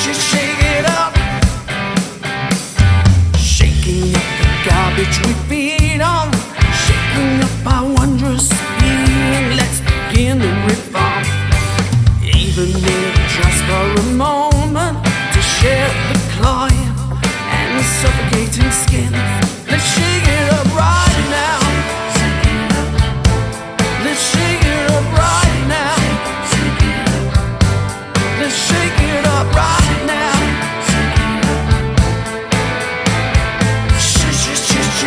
shake it up. Shaking up the garbage we feed on, shaking up our wondrous being. Let's begin the reform, even if just for a moment, to share the cloying and the suffocating skin. Let's shake it up right now. Let's shake it up right now. Let's shake it up right now.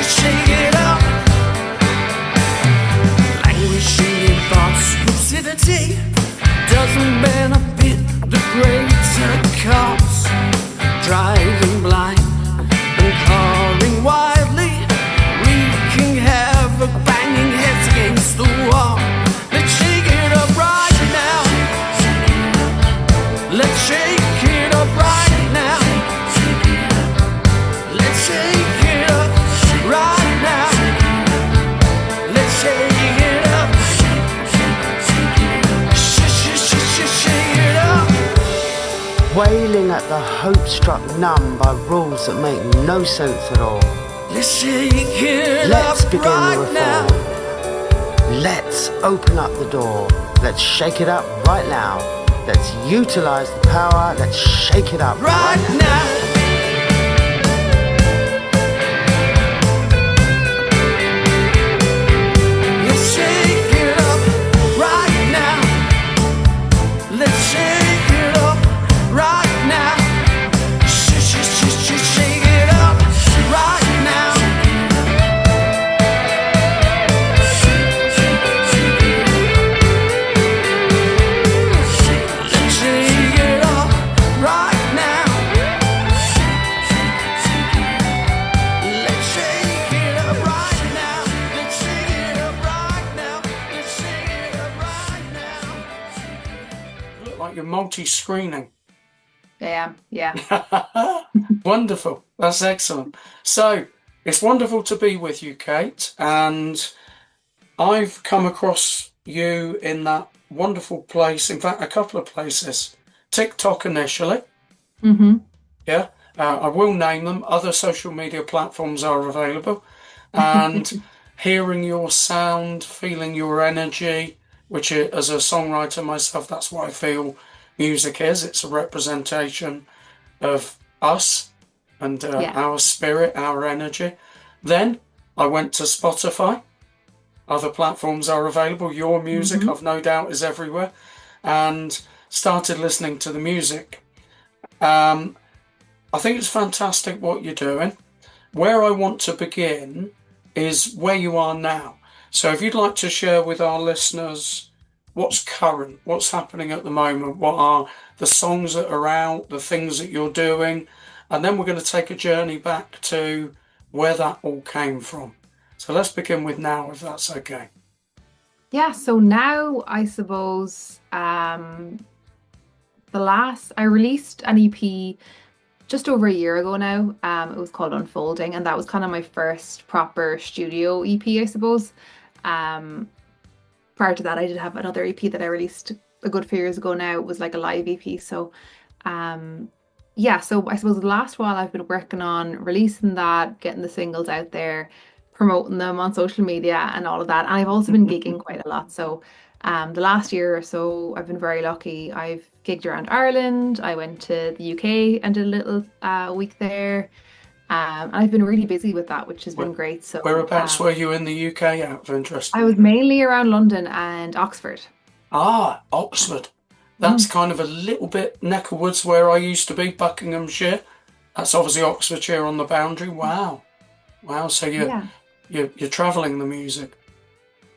Shake it up. Languishing in thoughts, lucidity doesn't benefit the greater cause. Driving blind and clawing wildly, wreaking havoc, banging heads against the wall. Let's shake it up right now. Let's shake it up right now. Let's shake it up right now. Let's shake it up. Shake it up. Wailing at the hope struck numb by rules that make no sense at all. Let's shake it Let's up begin the right reform. now. Let's open up the door. Let's shake it up right now. Let's utilize the power. Let's shake it up Right now. Let's shake it up right now. Let's shake it up right now. Shake it up right now. Let's shake it up right now. Let's shake it up right now. Let's shake it up right now. Let's shake it up right now. Look like you're multi-screening. Yeah, yeah. Wonderful. That's excellent. So it's wonderful to be with you, Kate. And I've come across you in that wonderful place. In fact, a couple of places. TikTok initially. Mm-hmm. Yeah. I will name them. Other social media platforms are available. And hearing your sound, feeling your energy, which as a songwriter myself, that's what I feel music is. It's a representation of us and our spirit, our energy. Then I went to Spotify. Other platforms are available. Your music, I've no doubt, is everywhere. And started listening to the music. I think it's fantastic what you're doing. Where I want to begin is where you are now. So if you'd like to share with our listeners what's current, what's happening at the moment, what are the songs that are out, the things that you're doing, and then we're going to take a journey back to where that all came from. So let's begin with now, if that's okay. Yeah, so now I suppose I released an EP just over a year ago now. It was called Unfolding, and that was kind of my first proper studio EP, I suppose. Prior to that, I did have another EP that I released a good few years ago now. It was like a live EP. So so I suppose the last while I've been working on releasing that, getting the singles out there, promoting them on social media and all of that. And I've also been gigging quite a lot. So the last year or so, I've been very lucky. I've gigged around Ireland. I went to the UK and did a little week there. And I've been really busy with that, which has been great. So whereabouts were you in the UK, out of interest? I was mainly around London and Oxford. Ah, Oxford. That's kind of a little bit neck of woods where I used to be, Buckinghamshire. That's obviously Oxfordshire on the boundary. Wow. So you're travelling the music.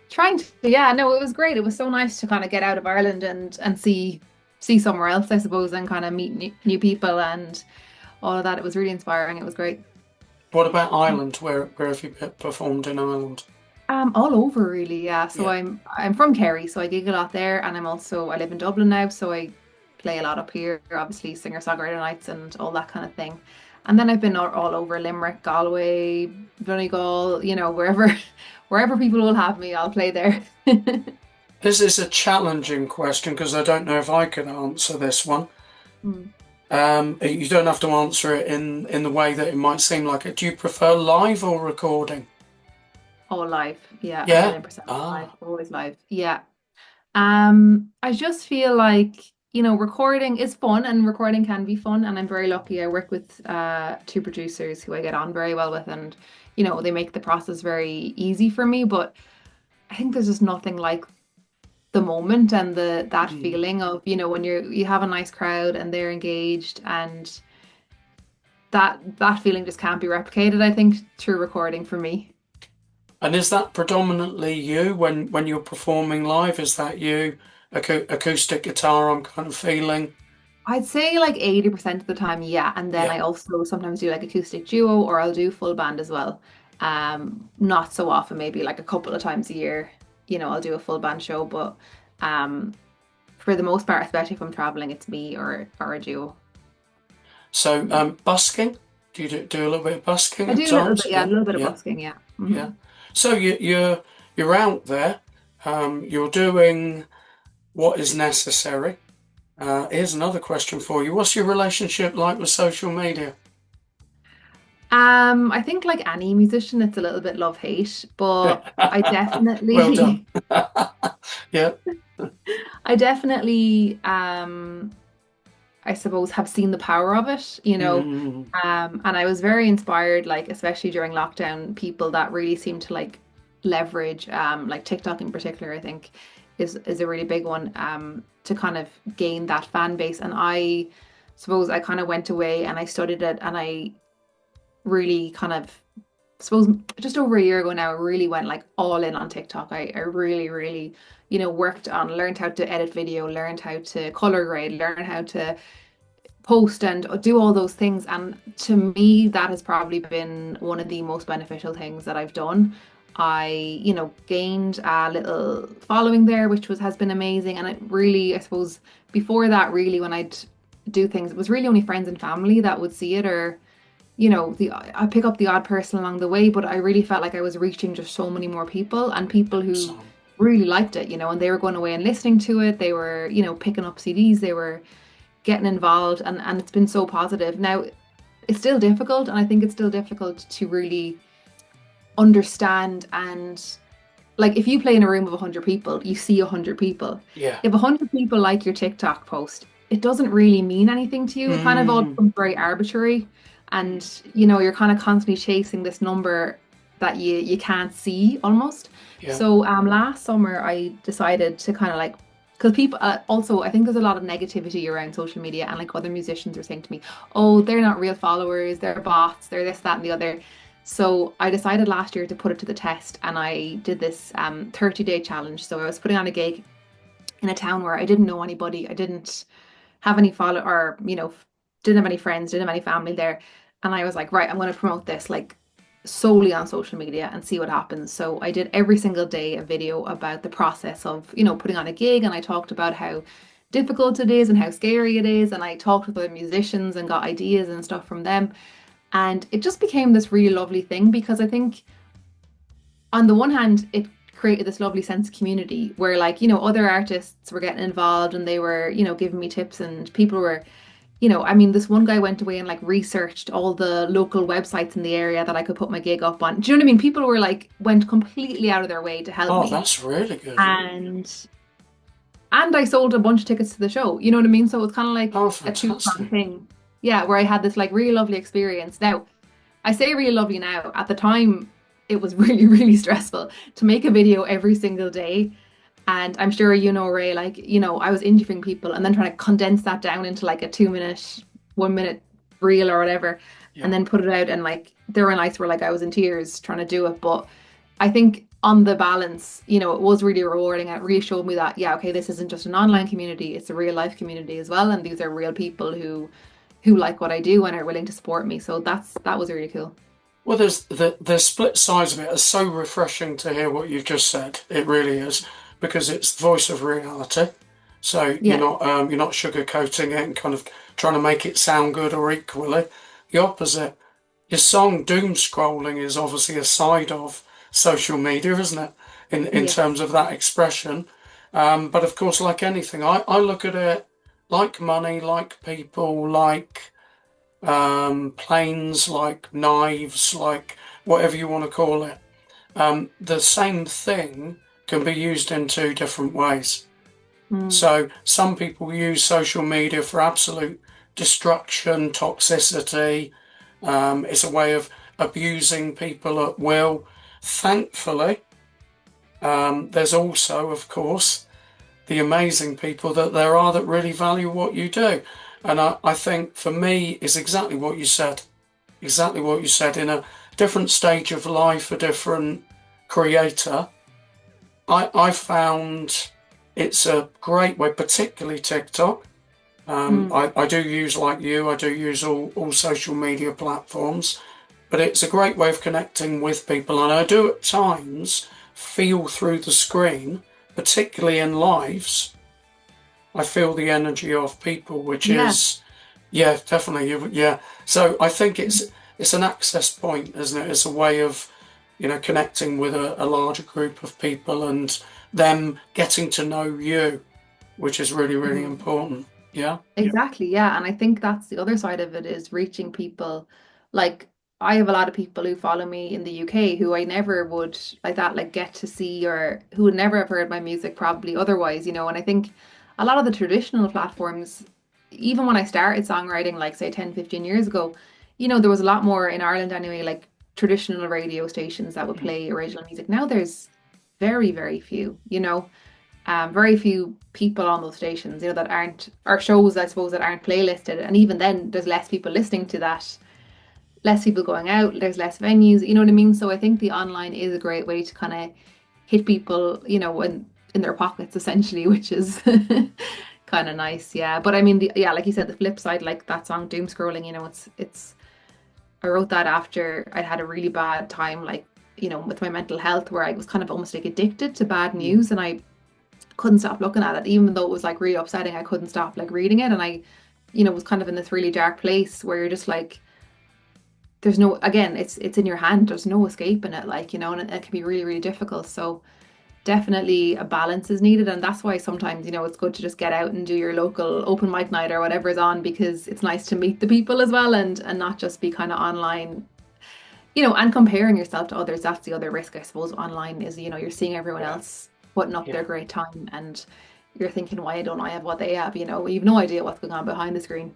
Trying to, yeah, no, it was great. It was so nice to kind of get out of Ireland and see somewhere else, I suppose, and kind of meet new people and all of that. It was really inspiring. It was great. What about Ireland? Where have you performed in Ireland? All over really, yeah. So I'm from Kerry, so I gig a lot there, and I live in Dublin now, so I play a lot up here, obviously singer-songwriter nights and all that kind of thing. And then I've been all over Limerick, Galway, Donegal, wherever people will have me, I'll play there. This is a challenging question because I don't know if I can answer this one. You don't have to answer it in the way that it might seem like it. Do you prefer live or recording? All live. Yeah, a Yeah. million percent live. Ah, Always live. Yeah. I just feel like, recording is fun and recording can be fun. And I'm very lucky. I work with two producers who I get on very well with, and they make the process very easy for me. But I think there's just nothing like the moment and the that mm. feeling of, when you have a nice crowd and they're engaged, and that feeling just can't be replicated, I think, through recording for me. And is that predominantly you when you're performing live? Is that you, acoustic guitar? I'm kind of feeling. I'd say like 80% of the time, yeah. And then Yeah. I also sometimes do like acoustic duo, or I'll do full band as well. Not so often, maybe like a couple of times a year, I'll do a full band show, but um for the most part, especially if I'm traveling, it's me or a duo. So, busking. Do you do a little bit of busking I at do a little bit, times? yeah, a Yeah. little bit of Yeah. busking, yeah. Yeah. So you're out there. You're doing what is necessary. Here's another question for you. What's your relationship like with social media? I think like any musician, it's a little bit love-hate, but I Well done. definitely Yeah. I definitely I suppose have seen the power of it. Mm, And I was very inspired, like especially during lockdown, people that really seem to like leverage, like TikTok in particular, I think is a really big one, to kind of gain that fan base. And I suppose I kind of went away and I studied it, and I really kind of suppose just over a year ago now, I really went like all in on TikTok. I really, really, worked on, learned how to edit video, learned how to color grade, learned how to post and do all those things. And to me, that has probably been one of the most beneficial things that I've done. I, gained a little following there, which has been amazing. And it really, I suppose, before that, really, when I'd do things, it was really only friends and family that would see it, or the I pick up the odd person along the way, but I really felt like I was reaching just so many more people, and people who excellent. really liked it, and they were going away and listening to it. They were, picking up CDs, they were getting involved, and it's been so positive. Now, it's still difficult, and I think it's still difficult to really understand, and like if you play in a room of 100 people, you see 100 people. Yeah. If 100 people like your TikTok post, it doesn't really mean anything to you. It kind of all Mm, becomes very arbitrary, and you're kind of constantly chasing this number that you can't see almost. yeah. So last summer I decided to kind of like, because people, also I think there's a lot of negativity around social media, and like other musicians are saying to me, oh, they're not real followers, they're bots, they're this, that, and the other. So I decided last year to put it to the test, and I did this 30-day challenge. So I was putting on a gig in a town where I didn't know anybody. I didn't have any follow, or didn't have any friends, didn't have any family there. And I was like, right, I'm going to promote this like solely on social media and see what happens. So I did every single day a video about the process of, putting on a gig, and I talked about how difficult it is and how scary it is, and I talked with other musicians and got ideas and stuff from them. And it just became this really lovely thing, because I think on the one hand, it created this lovely sense of community where, like, other artists were getting involved, and they were, giving me tips, and people were, I mean, this one guy went away and like researched all the local websites in the area that I could put my gig up on. Do you know what I mean? People were like, went completely out of their way to help Oh, me. that's really good. And I sold a bunch of tickets to the show. You know what I mean? So it's kind of like Oh, a two-pronged fantastic. thing. Yeah, where I had this like really lovely experience. Now, I say really lovely now. At the time, it was really, really stressful to make a video every single day. And I'm sure Ray, like, I was interviewing people and then trying to condense that down into like a 2 minute, 1 minute reel or whatever, Yeah. and then put it out. And like, there were nights where like I was in tears trying to do it. But I think on the balance, it was really rewarding. And it really showed me that, yeah, okay, this isn't just an online community, it's a real life community as well. And these are real people who like what I do and are willing to support me. So that was really cool. Well, there's the split sides of it are so refreshing to hear what you've just said. It really is, because it's the voice of reality. So Yeah, you're not sugarcoating it and kind of trying to make it sound good, or equally the opposite. Your song Doom Scrolling is obviously a side of social media, isn't it? In yeah, terms of that expression. But of course, like anything, I look at it like money, like people, like planes, like knives, like whatever you want to call it. The same thing can be used in two different ways. Mm. So some people use social media for absolute destruction, toxicity. It's a way of abusing people at will. Thankfully, there's also, of course, the amazing people that there are that really value what you do. And I think for me is exactly what you said. Exactly what you said. In a different stage of life, a different creator, I found it's a great way, particularly TikTok. Mm. I do use, like you, I do use all social media platforms, but it's a great way of connecting with people. And I do at times feel through the screen, particularly in lives, I feel the energy of people, which Yeah. is, yeah, definitely, yeah. So I think it's an access point, isn't it? It's a way of, connecting with a larger group of people and them getting to know you, which is really, really Mhm. important. Yeah. Exactly, yeah. And I think that's the other side of it is reaching people. Like I have a lot of people who follow me in the UK who I never would like that, like get to see or who would never have heard my music probably otherwise, And I think a lot of the traditional platforms, even when I started songwriting, like say 10, 15 years ago, there was a lot more in Ireland anyway, like traditional radio stations that would play original music. Now there's very, very few. Very few people on those stations, that aren't, or shows, I suppose, that aren't playlisted. And even then, there's less people listening to that, less people going out, there's less venues, you know what I mean? So I think the online is a great way to kind of hit people, in their pockets essentially, which is kind of nice. Yeah. But I mean, yeah, like you said, the flip side, like that song Doom Scrolling, I wrote that after I'd had a really bad time, like, with my mental health, where I was kind of almost like addicted to bad news, and I couldn't stop looking at it, even though it was like really upsetting. I couldn't stop like reading it, and I, was kind of in this really dark place where you're just like, there's no, again, it's in your hand. There's no escaping it, like, and it can be really, really difficult. So definitely a balance is needed, and that's why sometimes, it's good to just get out and do your local open mic night or whatever's on, because it's nice to meet the people as well, and not just be kind of online. And comparing yourself to others, that's the other risk, I suppose, online is, you're seeing everyone Yeah. else putting up their Yeah. great time, and you're thinking, why don't I have what they have? You've no idea what's going on behind the screen.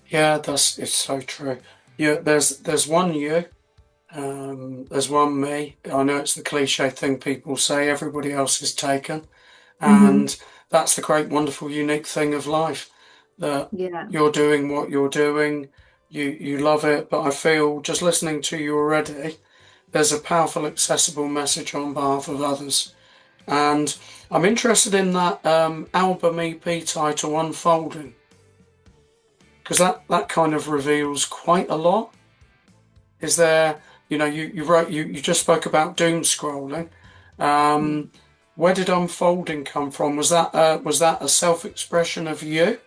Yeah, it's so true. Yeah, there's one you, there's one me. I know it's the cliche thing people say, everybody else is taken. Hmm. And that's the great, wonderful, unique thing of life, that Yeah. you're doing what you're doing, you love it. But I feel just listening to you already, there's a powerful, accessible message on behalf of others. And I'm interested in that album EP title, Unfolding, because that kind of reveals quite a lot. Is there, you just spoke about doom scrolling. Um, where did unfolding come from? Was that a self-expression of you?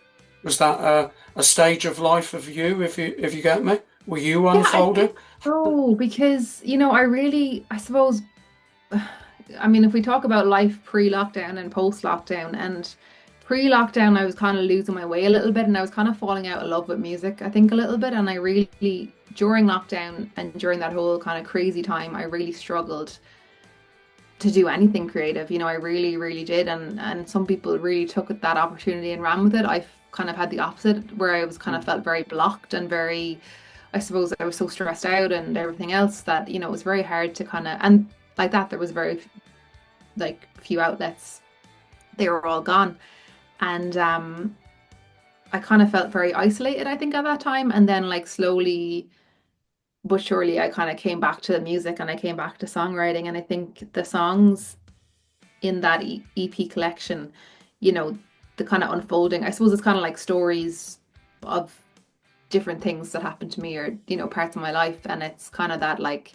Was that a stage of life of you? If you get me, were you Yeah, I unfolding? think so, because, I suppose, I mean, if we talk about life pre-lockdown and post-lockdown, and pre-lockdown, I was kind of losing my way a little bit, and I was kind of falling out of love with music, I think, a little bit. And I really, during lockdown and during that whole kind of crazy time, I really struggled to do anything creative. I really, really did. And some people really took that opportunity and ran with it. I've kind of had the opposite, where I was kind of felt very blocked and very, I suppose I was so stressed out and everything else that, it was very hard to kind of, and like that, there was very like few outlets. They were all gone. And I kind of felt very isolated, I think, at that time. And then like slowly but surely I kind of came back to the music and I came back to songwriting. And I think the songs in that EP collection, you know, the kind of unfolding, I suppose it's kind of like stories of different things that happened to me, or, parts of my life. And it's kind of that like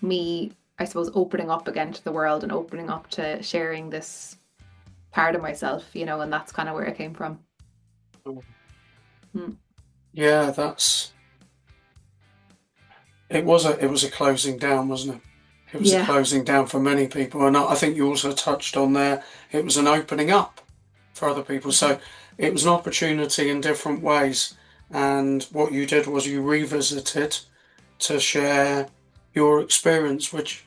me, I suppose, opening up again to the world and opening up to sharing this part of myself, and that's kind of where it came from. Mm. Yeah, it was a closing down, wasn't it? It was a Yeah. closing down for many people, and I think you also touched on there. It was an opening up. for other people. So it was an opportunity in different ways. And what you did was you revisited to share your experience, which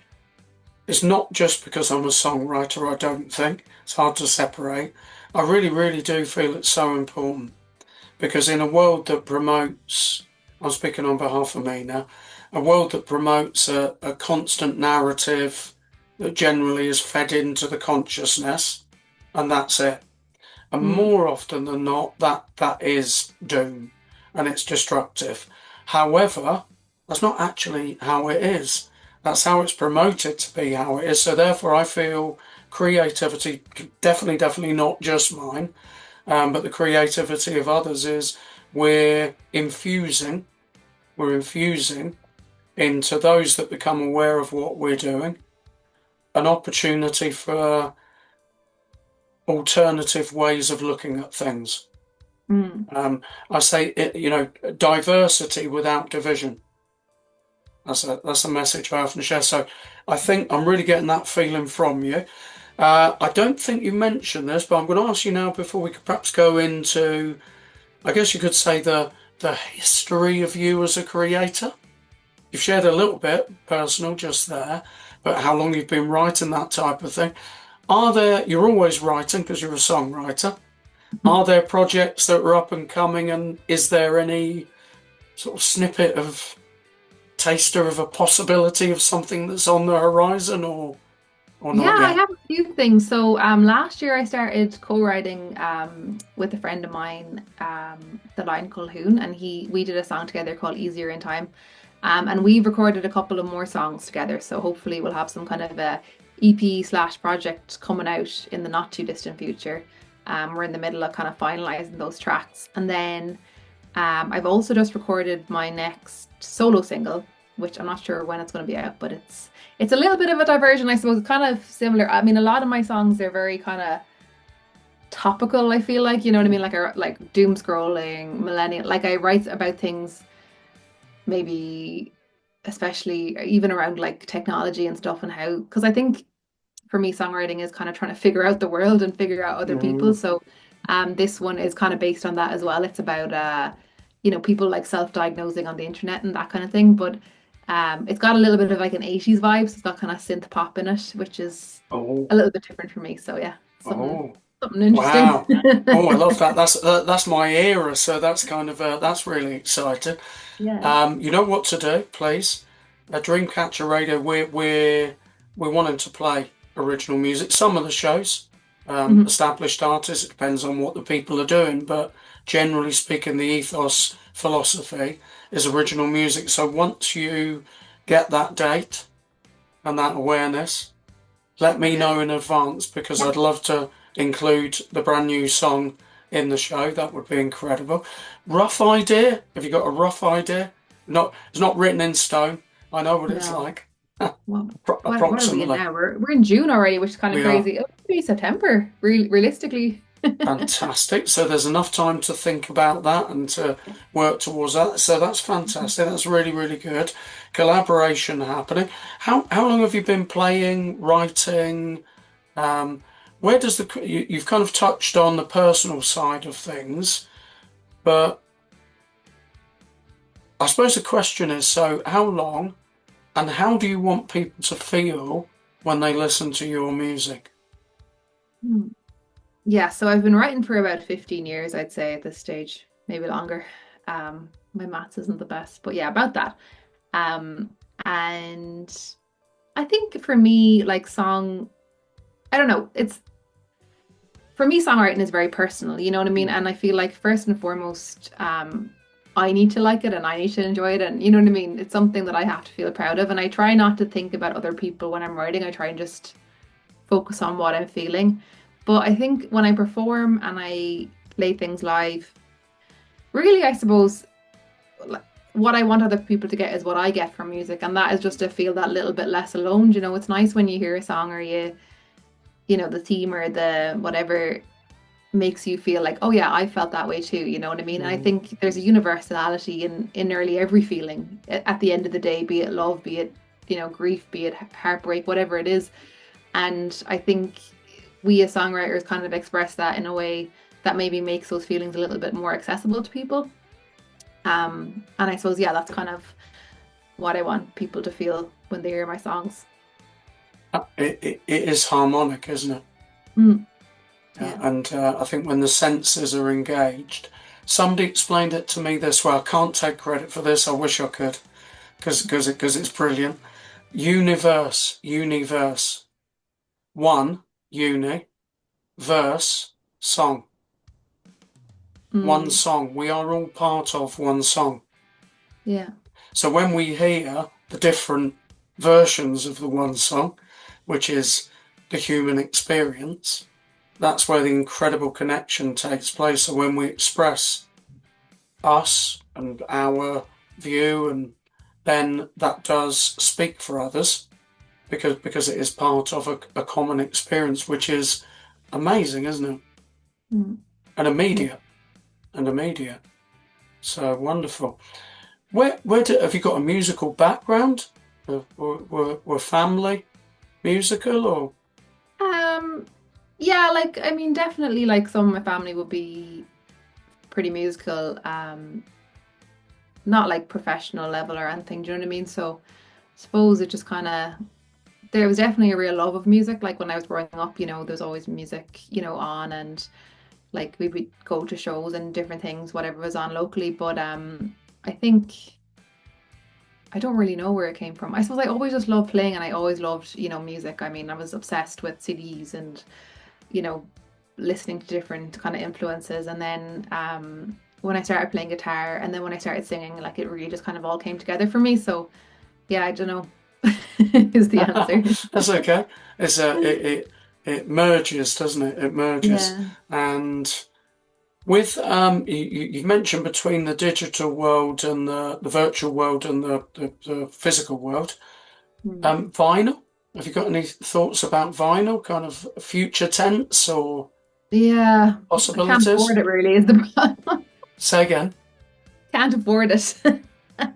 is not just because I'm a songwriter, I don't think. It's hard to separate. I really, really do feel it's so important because in a world that promotes, I'm speaking on behalf of me now, a world that promotes a constant narrative that generally is fed into the consciousness, and that's it. And Mm. more often than not, that is doom and it's destructive. However, that's not actually how it is. That's how it's promoted to be how it is. So therefore, I feel creativity, definitely not just mine, but the creativity of others is we're infusing, we're infusing into those that become aware of what we're doing an opportunity for alternative ways of looking at things. Mm. I say, diversity without division. That's a message I often share. So I think I'm really getting that feeling from you. I don't think you mentioned this, but I'm going to ask you now before we could perhaps go into, I guess you could say the history of you as a creator. You've shared a little bit personal just there, but how long you've been writing that type of thing. You're always writing because you're a songwriter. Are there projects that are up and coming, and is there any sort of snippet of taster of a possibility of something that's on the horizon, or Yeah, not I yet? have a few things. So last year I started co-writing with a friend of mine, the line called Hoon, and we did a song together called Easier in Time. And we've recorded a couple of more songs together. So hopefully we'll have some kind of a EP slash project coming out in the not too distant future. We're in the middle of kind of finalizing those tracks. And then I've also just recorded my next solo single, which I'm not sure when it's going to be out, but it's a little bit of a diversion, I suppose. It's kind of similar. I mean, a lot of my songs are very kind of topical, I feel like, you know what I mean? Like doom scrolling, millennial. Like I write about things maybe especially even around like technology and stuff and how because I think for me songwriting is kind of trying to figure out the world and figure out other people. Mm. So this one is kind of based on that as well. It's about people like self-diagnosing on the internet and that kind of thing. But it's got a little bit of like an 80s vibe, so it's got kind of synth pop in it, which is Oh, a little bit different for me. So yeah, oh, something interesting. wow. Oh, I love that. That's my era, so that's kind of that's really exciting. Yeah. You know what to do, please. Dreamcatcher Radio, we're wanting to play original music. Some of the shows, Mhm. established artists, it depends on what the people are doing, but generally speaking, the ethos philosophy is original music. So once you get that date and that awareness, let me know in advance because Yeah. I'd love to include the brand new song in the show. That would be incredible. Rough idea? Have you got a rough idea? It's not written in stone. I know what it's No. like. Well, what are we in Approximately. now? We're in June already, which is kind of We are. crazy. It'll be September, realistically. Fantastic. So there's enough time to think about that and to work towards that. So that's fantastic. That's really, really good. Collaboration happening. How long have you been playing, writing? Um, where does you've kind of touched on the personal side of things, but I suppose the question is, so how long and how do you want people to feel when they listen to your music? Hmm. Yeah, so I've been writing for about 15 years, I'd say at this stage, maybe longer. My maths isn't the best, but yeah, about that. And I think for me, like I don't know, it's for me, songwriting is very personal, you know what I mean? Mm. And I feel like first and foremost, I need to like it and I need to enjoy it. And you know what I mean? It's something that I have to feel proud of. And I try not to think about other people when I'm writing. I try and just focus on what I'm feeling. But I think when I perform and I play things live, really, I suppose like, what I want other people to get is what I get from music. And that is just to feel that little bit less alone. You know, it's nice when you hear a song or the theme or the whatever makes you feel like, oh yeah, I felt that way too, you know what I mean? And I Mm. think there's a universality in nearly every feeling at the end of the day, be it love, be it, grief, be it heartbreak, whatever it is. And I think we as songwriters kind of express that in a way that maybe makes those feelings a little bit more accessible to people. And I suppose, yeah, that's kind of what I want people to feel when they hear my songs. It is harmonic, isn't it? Mm, yeah. And I think when the senses are engaged, somebody explained it to me this way. I can't take credit for this. I wish I could, because it's brilliant. Universe. One, uni, verse, song. One Mm, song. We are all part of one song. yeah. So when we hear the different versions of the one song, which is the human experience, that's where the incredible connection takes place. So when we express us and our view, and then that does speak for others because it is part of a common experience, which is amazing, isn't it? Mm, And yeah. immediate, and immediate. So wonderful. Have you got a musical background? Were family musical or? Um, yeah, like I mean, definitely like some of my family would be pretty musical. Not like professional level or anything, do you know what I mean? So suppose it just kind of there was definitely a real love of music. Like when I was growing up, there's always music, on and like we would go to shows and different things, whatever was on locally. But I think I don't really know where it came from. I suppose I always just loved playing and I always loved, music. I mean, I was obsessed with CDs and, you know, listening to different kind of influences. And then when I started playing guitar and then when I started singing, like it really just kind of all came together for me. So yeah, I don't know is the answer. That's okay. It merges, doesn't it? It merges. Yeah. And with you mentioned between the digital world and the virtual world and the physical world, Hmm. vinyl. Have you got any thoughts about vinyl, kind of future tense or Yeah, I can't afford possibilities? it really is the problem. Say again. Can't afford it.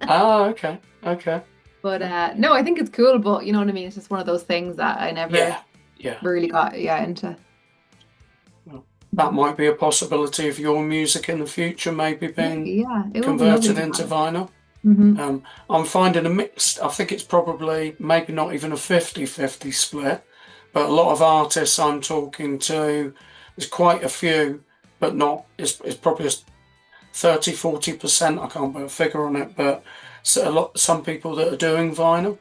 Ah, okay, okay. But no, I think it's cool, but you know what I mean? It's just one of those things that I never Yeah, yeah. really got into. Well, that might be a possibility of your music in the future, maybe being Maybe, yeah. It would be lovely converted to into have. vinyl. Hmm. I'm finding a mixed, I think it's probably maybe not even a 50-50 split, but a lot of artists I'm talking to, there's quite a few, but not, it's probably 30-40%. I can't put a figure on it, but some people that are doing vinyl.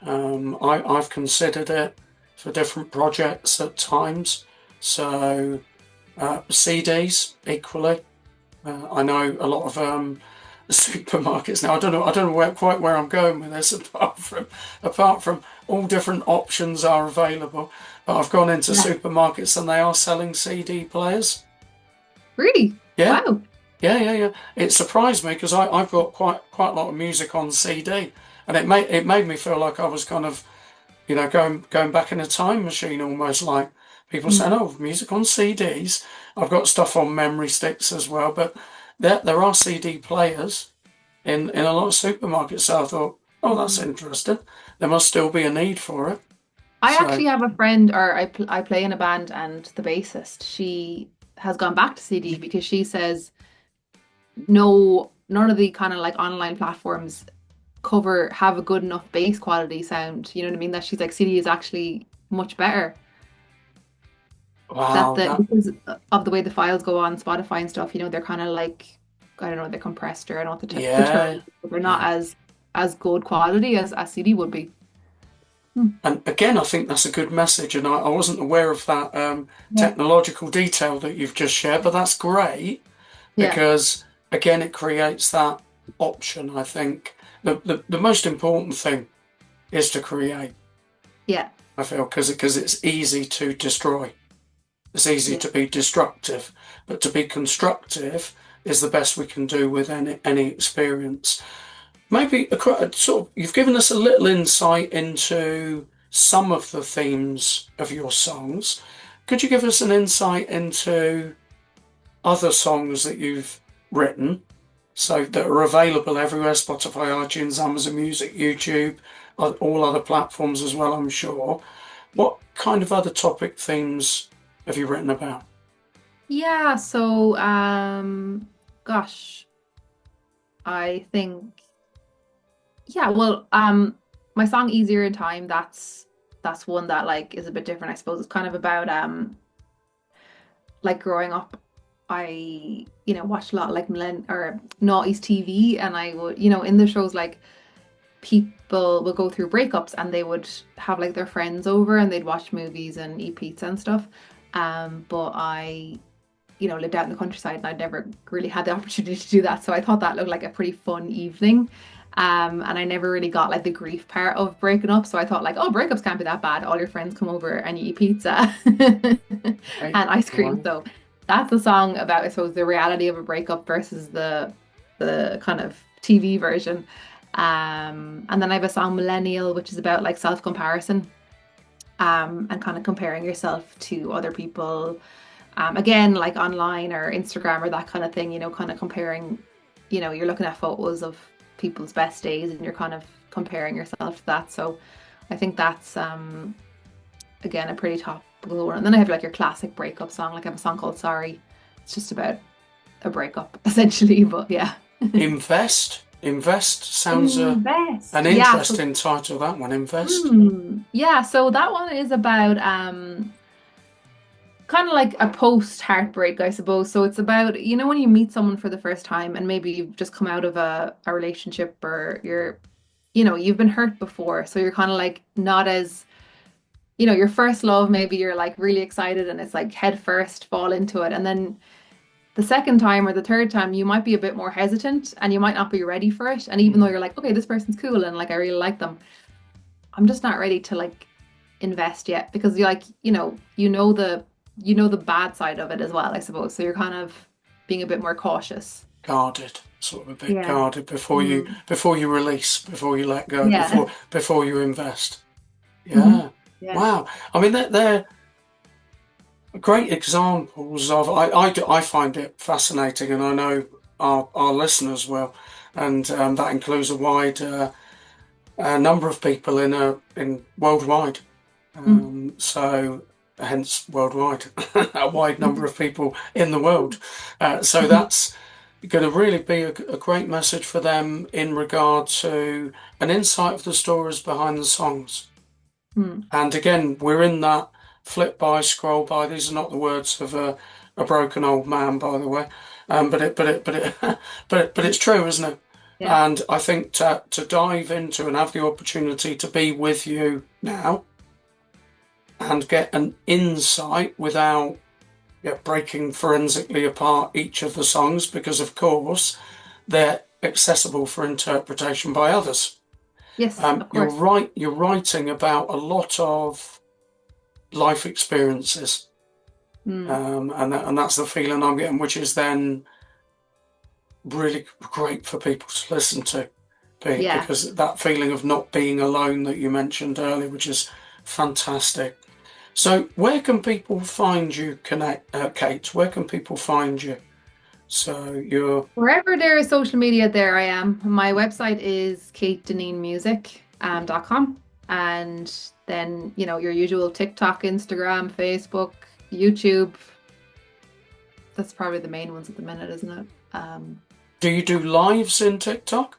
I've considered it for different projects at times. So CDs equally. I know a lot of supermarkets now. I don't know quite where I'm going with this. Apart from all different options are available, but I've gone into Yeah. supermarkets and they are selling CD players. Really? Yeah, Wow. yeah. It surprised me because I've got quite a lot of music on CD, and it made me feel like I was kind of going back in a time machine almost, like people saying, Mm. "Oh, music on CDs." I've got stuff on memory sticks as well, but there are CD players in a lot of supermarkets. So I thought, oh, that's Mm. interesting. There must still be a need for it. I So actually have a friend, or I play in a band, and the bassist, she has gone back to CD because she says no, none of the kind of like online platforms have a good enough bass quality sound. You know what I mean? That she's like CD is actually much better. That wow, the that because of the way the files go on Spotify and stuff, they're kind of like I don't know, they're compressed or I don't know what the term yeah, is, but they're not yeah. as good quality as CD would be. Hmm. And again, I think that's a good message, and I wasn't aware of that Yeah. technological detail that you've just shared, but that's great Yeah. because again, it creates that option. I think the most important thing is to create. Yeah. I feel because it's easy to destroy. It's easy Yeah. to be destructive, but to be constructive is the best we can do with any experience. Maybe sort of, you've given us a little insight into some of the themes of your songs. Could you give us an insight into other songs that you've written, so that are available everywhere: Spotify, iTunes, Amazon Music, YouTube, all other platforms as well, I'm sure. What kind of other topic themes have you written about? Yeah, so gosh, I think yeah, well, my song Easier in Time, that's one that like is a bit different, I suppose. It's kind of about like growing up, I, watched a lot of like noughties TV, and I would, in the shows like people would go through breakups and they would have like their friends over and they'd watch movies and eat pizza and stuff. But I, lived out in the countryside and I'd never really had the opportunity to do that. So I thought that looked like a pretty fun evening. And I never really got like the grief part of breaking up. So I thought like, oh, breakups can't be that bad. All your friends come over and you eat pizza and Hey, ice cream. right. So that's a song about, I suppose, the reality of a breakup versus the kind of TV version. And then I have a song Millennial, which is about like self-comparison, and kind of comparing yourself to other people. Again, like online or Instagram or that kind of thing, kind of comparing, you're looking at photos of people's best days and you're kind of comparing yourself to that. So I think that's again a pretty topical one. And then I have like your classic breakup song, like I have a song called Sorry. It's just about a breakup essentially, but yeah. Invest. Invest sounds Invest. an Yeah, so interesting title, that one, Invest. yeah, so that one is about kind of like a post heartbreak, I suppose. So it's about, when you meet someone for the first time and maybe you've just come out of a relationship or you've been hurt before. So you're kind of like not as, your first love, maybe you're like really excited and it's like head first, fall into it. And then the second time or the third time, you might be a bit more hesitant and you might not be ready for it. And even though Mm. you're like, okay, this person's cool and like I really like them, I'm just not ready to like invest yet because you're like, the bad side of it as well, I suppose. So you're kind of being a bit more cautious. Guarded, sort of a bit Yeah. guarded Mm. before you release, before you let go, Yeah. before you invest. Mhm. Yeah. Yeah. Wow. I mean, they're great examples of. I find it fascinating, and I know our listeners will, and that includes a wide number of people in worldwide. Mm. So hence worldwide, a wide number of people in the world. So that's going to really be a great message for them in regard to an insight of the stories behind the songs. Mm. And again, we're in that flip by, scroll by. These are not the words of a broken old man, by the way. But it's true, isn't it? Yeah. And I think to dive into and have the opportunity to be with you now and get an insight without breaking forensically apart each of the songs, because of course they're accessible for interpretation by others. Yes, of You're course. right. You're writing about a lot of life experiences, Mm. and that's the feeling I'm getting, which is then really great for people to listen to, Yeah. because that feeling of not being alone that you mentioned earlier, which is fantastic. So, where can people find you, Kate? Where can people find you? So you're. Wherever there is social media, there I am. My website is katedeneenmusic.com. And then, your usual TikTok, Instagram, Facebook, YouTube. That's probably the main ones at the minute, isn't it? Do you do lives in TikTok?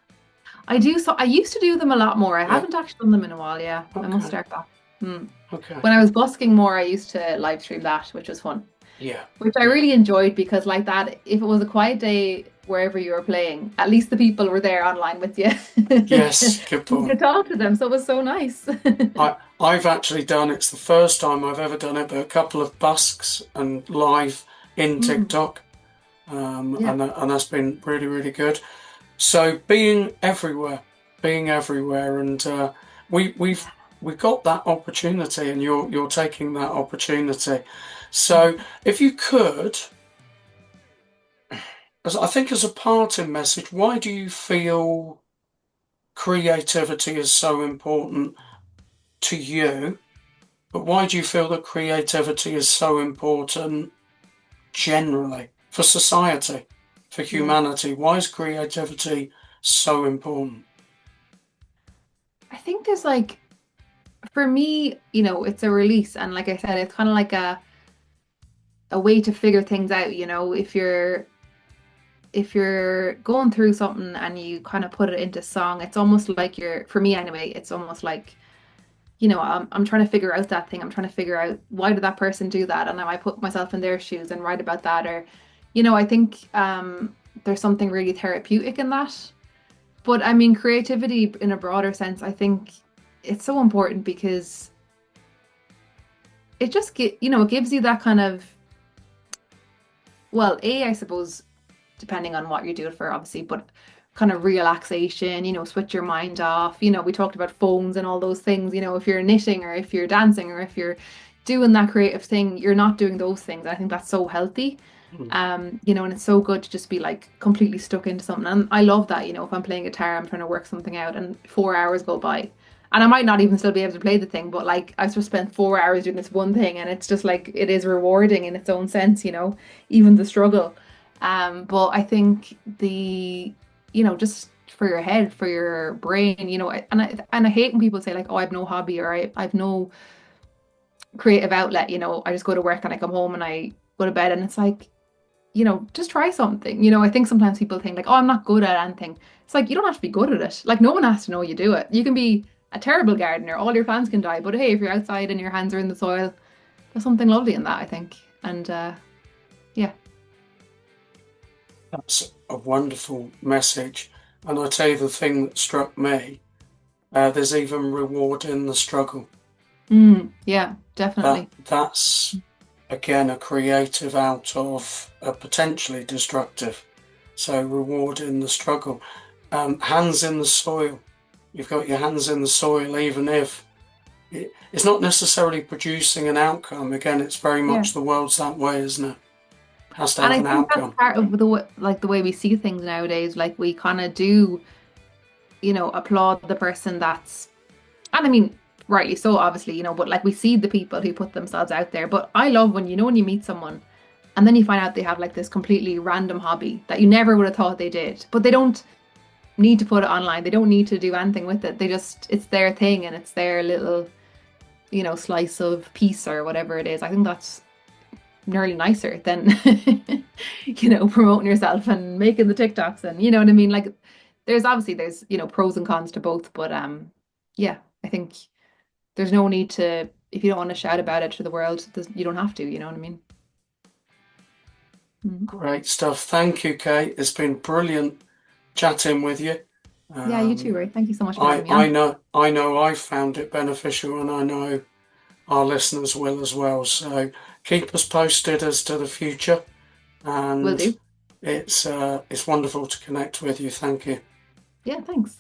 I do. So I used to do them a lot more. I Yeah. haven't actually done them in a while. Yeah, I must Okay. start back. Hmm. Okay. When I was busking more, I used to live stream that, which was fun, Yeah. which I Yeah. really enjoyed because, like that, if it was a quiet day wherever you were playing, at least the people were there online with you. Yes. Good You point. could talk to them, so it was so nice. I've actually done. It's the first time I've ever done it, but a couple of busks and live in Mm, TikTok, yeah, and that's been really really good. So being everywhere, and we we've we got that opportunity, and you're taking that opportunity. So if you could, as I think as a parting message, why do you feel creativity is so important to you? But why do you feel that creativity is so important generally for society, for yeah. humanity? Why is creativity so important? I think there's like for me, it's a release. And like I said, it's kind of like a way to figure things out, if you're going through something and you kind of put it into song, it's almost like for me anyway, it's almost like, I'm trying to figure out that thing. I'm trying to figure out why did that person do that? And then I put myself in their shoes and write about that. Or, I think there's something really therapeutic in that. But I mean, creativity in a broader sense, I think it's so important because it just it gives you that kind of, well, I suppose, depending on what you do it for, obviously, but kind of relaxation, switch your mind off. We talked about phones and all those things. If you're knitting or if you're dancing or if you're doing that creative thing, you're not doing those things. I think that's so healthy. Mm. And it's so good to just be like completely stuck into something. And I love that, if I'm playing guitar, I'm trying to work something out and 4 hours go by. And I might not even still be able to play the thing, but like I've just spent 4 hours doing this one thing and it's just like it is rewarding in its own sense, even the struggle. But I think just for your head, for your brain, and I hate when people say like, oh, I have no hobby or I've no creative outlet, I just go to work and I come home and I go to bed and it's like, just try something. I think sometimes people think like, oh, I'm not good at anything. It's like, you don't have to be good at it. Like no one has to know you do it. You can be a terrible gardener, all your plants can die. But hey, if you're outside and your hands are in the soil, there's something lovely in that, I think. And yeah. That's a wonderful message. And I tell you the thing that struck me, there's even reward in the struggle. Yeah, definitely. That's, again, a creative out of a potentially destructive. So reward in the struggle. Hands in the soil. You've got your hands in the soil, even if it's not necessarily producing an outcome. Again, it's very much the world's that way, isn't it? Has to have And an I think outcome. that's part of the way we see things nowadays. Like we kind of do, applaud the person and I mean, rightly so, obviously, but like we see the people who put themselves out there. But I love when you meet someone and then you find out they have like this completely random hobby that you never would have thought they did, but they don't need to put it online. They don't need to do anything with it. It's their thing and it's their little, slice of peace or whatever it is. I think that's nearly nicer than promoting yourself and making the TikToks and you know what I mean. Like there's pros and cons to both, but yeah, I think there's no need to, if you don't want to shout about it to the world, you don't have to, you know what I mean. Great stuff. Thank you, Kate. It's been brilliant chatting with you. Yeah, you too, Ray. Thank you so much for having me on. I know I found it beneficial, and I know our listeners will as well. So keep us posted as to the future, Will and do. it's wonderful to connect with you. Thank you. Yeah, thanks.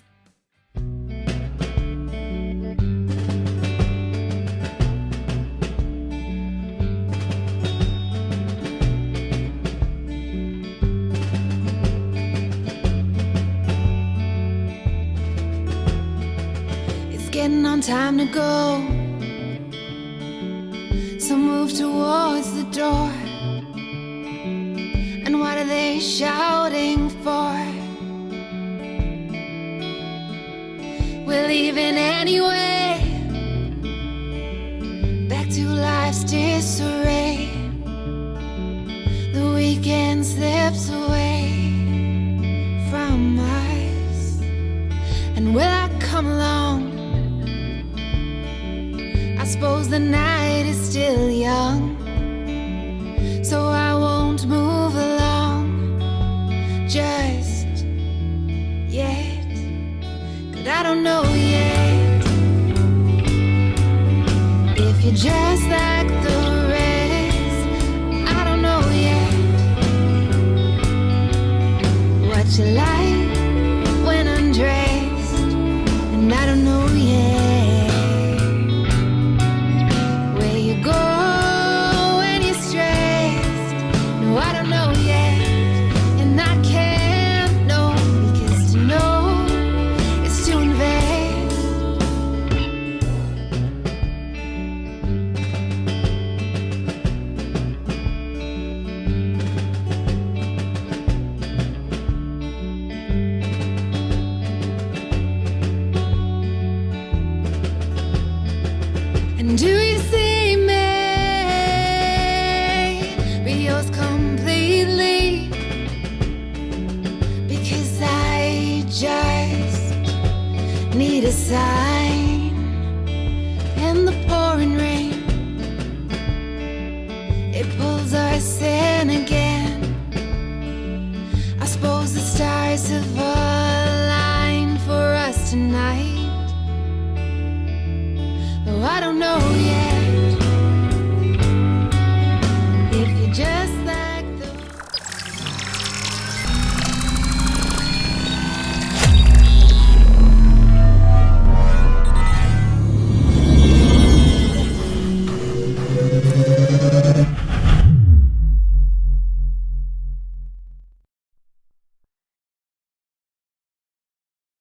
It's getting on time to go. So move towards the door. And what are they shouting for? We're leaving anyway, back to life's disarray. The weekend slips away from us. And will I come along? I suppose the night is still young, so I won't move along just yet. 'Cause I don't know yet if you're just like the rest. I don't know yet what you like when undressed, and I don't know yet where you go when you're stressed. No, I don't know yet, and I can't know, because to know is to invest. need a sign.